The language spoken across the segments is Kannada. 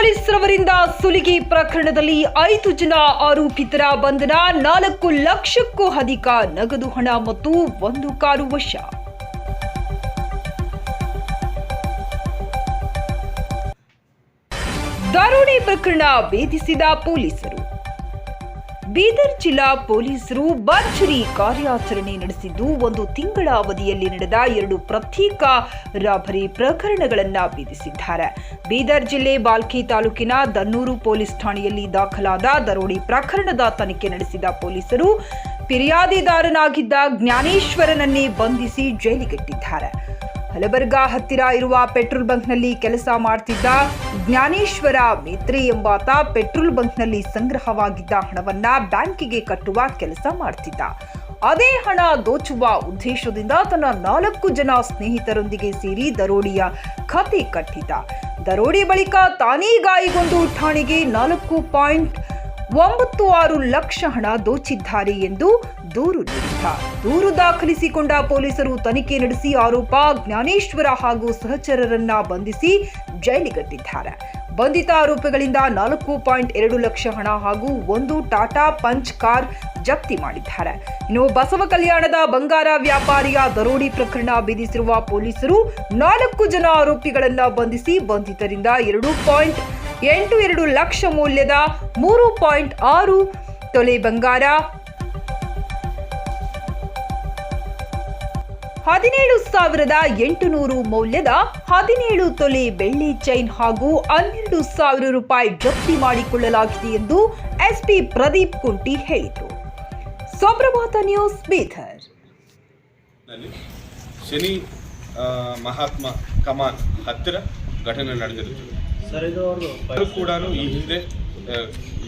ಪೊಲೀಸರವರಿಂದ ಸುಲಿಗೆ ಪ್ರಕರಣದಲ್ಲಿ 5 ಜನ ಆರೋಪಿತರ ಬಂಧನ, 4 ಲಕ್ಷಕ್ಕೂ ಅಧಿಕ ನಗದು ಹಣ ಮತ್ತು 1 ಕಾರು ವಶ. ದರೋಡೆ ಪ್ರಕರಣ ಭೇದಿಸಿದ ಪೊಲೀಸರು. ಬೀದರ್ ಜಿಲ್ಲಾ ಪೊಲೀಸರು ಭರ್ಜರಿ ಕಾರ್ಯಾಚರಣೆ ನಡೆಸಿದ್ದು, 1 ತಿಂಗಳ ಅವಧಿಯಲ್ಲಿ ನಡೆದ 2 ಪ್ರತ್ಯೇಕ ರಾಬರಿ ಪ್ರಕರಣಗಳನ್ನು ಭೇದಿಸಿದ್ದಾರೆ. ಬೀದರ್ ಜಿಲ್ಲೆ ಬಾಲ್ಕಿ ತಾಲೂಕಿನ ದನ್ನೂರು ಪೊಲೀಸ್ ಠಾಣೆಯಲ್ಲಿ ದಾಖಲಾದ ದರೋಡೆ ಪ್ರಕರಣದ ತನಿಖೆ ನಡೆಸಿದ ಪೊಲೀಸರು ಫಿರ್ಯಾದಿದಾರನಾಗಿದ್ದ ಜ್ಞಾನೇಶ್ವರನನ್ನೇ ಬಂಧಿಸಿ ಜೈಲಿಗಟ್ಟಿದ್ದಾರೆ. ಹಲಬರ್ಗಾ ಹತ್ತಿರ ಇರುವ ಪೆಟ್ರೋಲ್ ಬಂಕ್ನಲ್ಲಿ ಕೆಲಸ ಮಾಡ್ತಿದ್ದ ಜ್ಞಾನೇಶ್ವರ ಮೇತ್ರೆ ಎಂಬಾತ ಪೆಟ್ರೋಲ್ ಬಂಕ್ನಲ್ಲಿ ಸಂಗ್ರಹವಾಗಿದ್ದ ಹಣವನ್ನ ಬ್ಯಾಂಕಿಗೆ ಕಟ್ಟುವ ಕೆಲಸ ಮಾಡ್ತಿದ್ದ. ಅದೇ ಹಣ ದೋಚುವ ಉದ್ದೇಶದಿಂದ ತನ್ನ 4 ಜನ ಸ್ನೇಹಿತರೊಂದಿಗೆ ಸೇರಿ ದರೋಡೆಯ ಕತೆ ಕಟ್ಟಿದ್ದ. ದರೋಡೆ ಬಳಿಕ ತಾನೇ ಗಾಯಗೊಂಡು ಠಾಣೆಗೆ 4.96 ಲಕ್ಷ ಹಣ ದೋಚಿದ್ದಾರೆ ಎಂದು ದೂರು ನೀಡಿದ್ದ. ದೂರು ದಾಖಲಿಸಿಕೊಂಡ ಪೊಲೀಸರು ತನಿಖೆ ನಡೆಸಿ ಆರೋಪ ಜ್ಞಾನೇಶ್ವರ ಹಾಗೂ ಸಹಚರರನ್ನ ಬಂಧಿಸಿ ಜೈಲಿಗಟ್ಟಿದ್ದಾರೆ. ಬಂಧಿತ ಆರೋಪಿಗಳಿಂದ 4.2 ಲಕ್ಷ ಹಣ ಹಾಗೂ 1 ಟಾಟಾ ಪಂಚ್ ಕಾರ್ ಜಪ್ತಿ ಮಾಡಿದ್ದಾರೆ. ಇನ್ನು ಬಸವ ಕಲ್ಯಾಣದ ಬಂಗಾರ ವ್ಯಾಪಾರಿಯ ದರೋಡೆ ಪ್ರಕರಣ ಭೇದಿಸಿರುವ ಪೊಲೀಸರು 4 ಜನ ಆರೋಪಿಗಳನ್ನ ಬಂಧಿಸಿ ಬಂಧಿತರಿಂದ 2.82 ಲಕ್ಷ ಮೌಲ್ಯದ 3.6 ತೊಲೆ ಬಂಗಾರ, 17,800 ಮೌಲ್ಯದ 17 ತೊಲೆ ಬೆಳ್ಳಿ ಚೈನ್ ಹಾಗೂ 12,000 ರೂಪಾಯಿ ಜಪ್ತಿ ಮಾಡಿಕೊಳ್ಳಲಾಗಿದೆ ಎಂದು ಎಸ್ಪಿ ಪ್ರದೀಪ್ ಕುಂಟಿ ಹೇಳಿದರು. ಸುಪ್ರಭಾತ ನ್ಯೂಸ್, ಬೀದರ್. ಶನಿ ಮಹಾತ್ಮ ಕಮಾನ್ ಹತ್ತಿರ ಘಟನೆ ನಡೆದಿರುತ್ತದೆ. ಅವರು ಕೂಡ ಈ ಹಿಂದೆ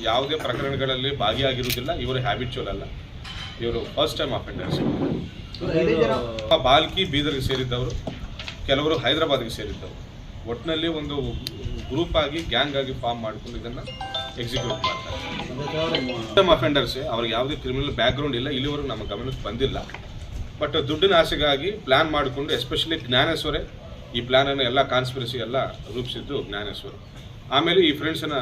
ಯಾವುದೇ ಪ್ರಕರಣಗಳಲ್ಲಿ ಭಾಗಿಯಾಗಿರುವುದಿಲ್ಲ. ಇವರು ಹ್ಯಾಬಿಚುವಲ್ ಅಲ್ಲ, ಇವರು ಫಸ್ಟ್ ಟೈಮ್ ಅಫೆಂಡರ್ಸ್. ಬಾಲ್ಕಿ ಬೀದರ್ಗೆ ಸೇರಿದ್ದವರು, ಕೆಲವರು ಹೈದರಾಬಾದ್ಗೆ ಸೇರಿದ್ದವರು. ಒಟ್ಟಿನಲ್ಲಿ ಒಂದು ಗ್ರೂಪ್ ಆಗಿ ಗ್ಯಾಂಗ್ ಆಗಿ ಫಾರ್ಮ್ ಮಾಡಿಕೊಂಡು ಇದನ್ನು ಎಕ್ಸಿಕ್ಯೂಟ್ ಮಾಡ್ತಾರೆ. ಫಸ್ಟ್ ಟೈಮ್ ಅಫೆಂಡರ್ಸ್, ಅವ್ರಿಗೆ ಯಾವುದೇ ಕ್ರಿಮಿನಲ್ ಬ್ಯಾಕ್ಗ್ರೌಂಡ್ ಇಲ್ಲ, ಇಲ್ಲಿವರೆಗೂ ನಮ್ಮ ಗಮನಕ್ಕೆ ಬಂದಿಲ್ಲ. ಬಟ್ ದುಡ್ಡಿನ ಆಸೆಗಾಗಿ ಪ್ಲ್ಯಾನ್ ಮಾಡಿಕೊಂಡು, ಎಸ್ಪೆಷಲಿ ಜ್ಞಾನೇಶ್ವರೇ ಈ ಪ್ಲ್ಯಾನನ್ನು ಎಲ್ಲ ಕಾನ್ಸ್ಪಿರಸಿ ಎಲ್ಲ ರೂಪಿಸಿದ್ದು ಜ್ಞಾನೇಶ್ವರ. ಆಮೇಲೆ ಈ ಫ್ರೆಂಡ್ಸನ್ನು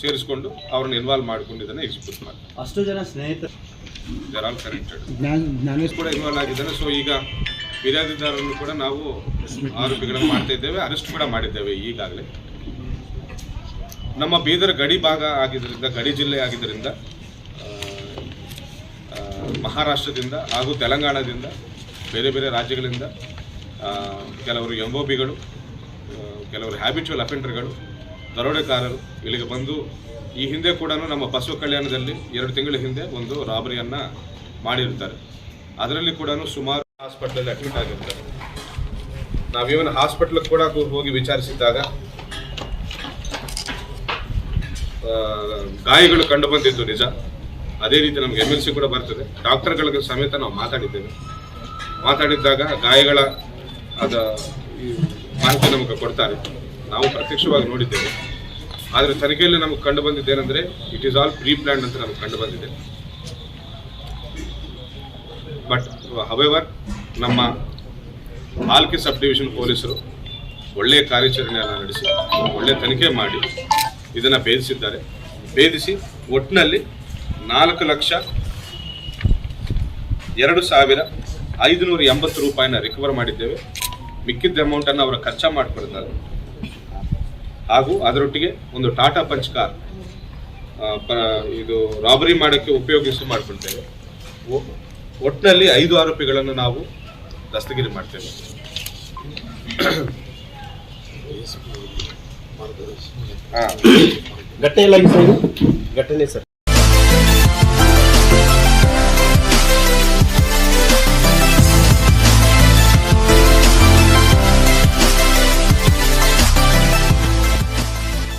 ಸೇರಿಸ್ಕೊಂಡು ಅವ್ರನ್ನ ಇನ್ವಾಲ್ವ್ ಮಾಡ್ಕೊಂಡು ಇದನ್ನು ಎಕ್ಸಿಕ್ಯೂಟ್ ಮಾಡ್ತಾರೆ. ಅಷ್ಟು ಜನ ಸ್ನೇಹಿತರು ದೇರ್ ಆಲ್ ಕನೆಕ್ಟೆಡ್. ಜ್ಞಾನೇಶ್ ಕೂಡ ಇನ್ವಾಲ್ವ್ ಆಗಿದ್ದಾನೆ. ಸೊ ಈಗ ಫಿರ್ಯಾದಿದಾರರನ್ನು ಕೂಡ ನಾವು ಆರೋಪಿಗಳನ್ನು ಮಾಡ್ತಾ ಇದ್ದೇವೆ, ಅರೆಸ್ಟ್ ಕೂಡ ಮಾಡಿದ್ದೇವೆ ಈಗಾಗಲೇ. ನಮ್ಮ ಬೀದರ್ ಗಡಿ ಭಾಗ ಆಗಿದ್ದರಿಂದ, ಗಡಿ ಜಿಲ್ಲೆ ಆಗಿದ್ದರಿಂದ ಮಹಾರಾಷ್ಟ್ರದಿಂದ ಹಾಗೂ ತೆಲಂಗಾಣದಿಂದ, ಬೇರೆ ಬೇರೆ ರಾಜ್ಯಗಳಿಂದ ಕೆಲವರು ಎಂಒಬಿಗಳು, ಕೆಲವರು ಹ್ಯಾಬಿಚುವಲ್ ಅಫೆಂಡರ್ಗಳು, ದರೋಡೆಕಾರರು ಇಲ್ಲಿಗೆ ಬಂದು ಈ ಹಿಂದೆ ಕೂಡ ನಮ್ಮ ಬಸವ ಕಲ್ಯಾಣದಲ್ಲಿ 2 ತಿಂಗಳ ಹಿಂದೆ ಒಂದು ರಾಬರಿಯನ್ನು ಮಾಡಿರ್ತಾರೆ. ಅದರಲ್ಲಿ ಕೂಡ ಸುಮಾರು ಹಾಸ್ಪಿಟಲಲ್ಲಿ ಅಡ್ಮಿಟ್ ಆಗಿರ್ತಾರೆ. ನಾವೇನು ಹಾಸ್ಪಿಟ್ಲಿಗೆ ಕೂಡ ಹೋಗಿ ವಿಚಾರಿಸಿದ್ದಾಗ ಗಾಯಗಳು ಕಂಡು ಬಂದಿದ್ದು ನಿಜ. ಅದೇ ರೀತಿ ನಮಗೆ MLC ಕೂಡ ಬರ್ತದೆ. ಡಾಕ್ಟರ್ಗಳಿಗೆ ಸಮೇತ ನಾವು ಮಾತಾಡಿದ್ದಾಗ ಗಾಯಗಳ ಮಾಹಿತಿ ನಮಗೆ ಕೊಡ್ತಾರೆ. ನಾವು ಪ್ರತ್ಯಕ್ಷವಾಗಿ ನೋಡಿದ್ದೇವೆ. ಆದರೆ ತನಿಖೆಯಲ್ಲಿ ನಮಗೆ ಕಂಡು ಬಂದಿದ್ದೇನೆಂದರೆ it is all pre planned ಅಂತ ನಮಗೆ ಕಂಡು ಬಂದಿದೆ. ಬಟ್ ಹವೆವರ್ ನಮ್ಮ ಬಾಲ್ಕಿ ಸಬ್ ಡಿವಿಷನ್ ಪೊಲೀಸರು ಒಳ್ಳೆಯ ಕಾರ್ಯಾಚರಣೆಯನ್ನು ನಡೆಸಿ ಒಳ್ಳೆಯ ತನಿಖೆ ಮಾಡಿ ಇದನ್ನು ಭೇದಿಸಿ ಒಟ್ಟಿನಲ್ಲಿ 4,02,580 ರೂಪಾಯಿನ ರಿಕವರ್ ಮಾಡಿದ್ದೇವೆ. ಮಿಕ್ಕಿದ್ದ ಅಮೌಂಟನ್ನು ಅವರ ಖರ್ಚು ಮಾಡಿಕೊಡ್ತಾರೆ. ಹಾಗೂ ಅದರೊಟ್ಟಿಗೆ ಒಂದು ಟಾಟಾ ಪಂಚ್ ಕಾರ್ ಇದು ರಾಬರಿ ಮಾಡೋಕ್ಕೆ ಮಾಡಿಕೊಳ್ತೇವೆ. ಒಟ್ಟಿನಲ್ಲಿ 5 ಆರೋಪಿಗಳನ್ನು ನಾವು ದಸ್ತಗಿರಿ ಮಾಡ್ತೇವೆ. ಘಟನೆ ಸರ್.